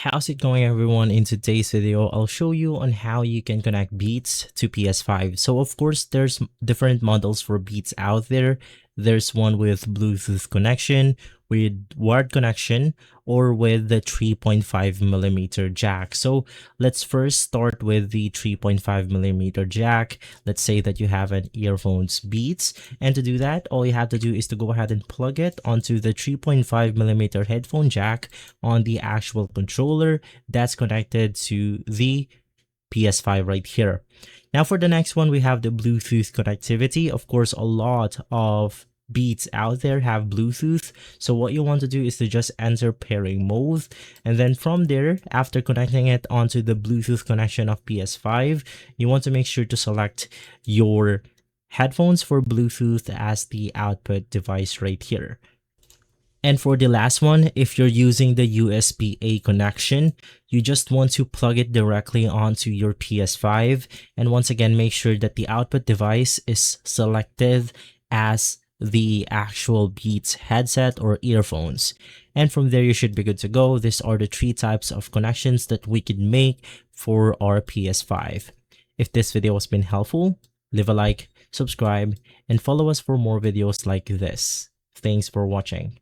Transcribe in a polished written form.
How's it going, everyone? In today's video, I'll show you on how you can connect Beats to PS5. So of course, there's different models for Beats out there. There's one with Bluetooth connection, with wired connection, or with the 3.5mm jack. So let's first start with the 3.5mm jack. Let's say that you have an earphones Beats, and to do that, all you have to do is to go ahead and plug it onto the 3.5mm headphone jack on the actual controller that's connected to the PS5 right here. Now for the next one, we have the Bluetooth connectivity. Of course, a lot of Beats out there have Bluetooth. So what you want to do is to just enter pairing mode. And then from there, after connecting it onto the Bluetooth connection of PS5, you want to make sure to select your headphones for Bluetooth as the output device right here. And for the last one, if you're using the USB-A connection, you just want to plug it directly onto your PS5. And once again, make sure that the output device is selected as the actual Beats headset or earphones. And from there, you should be good to go. These are the 3 types of connections that we can make for our PS5. If this video has been helpful, leave a like, subscribe, and follow us for more videos like this. Thanks for watching.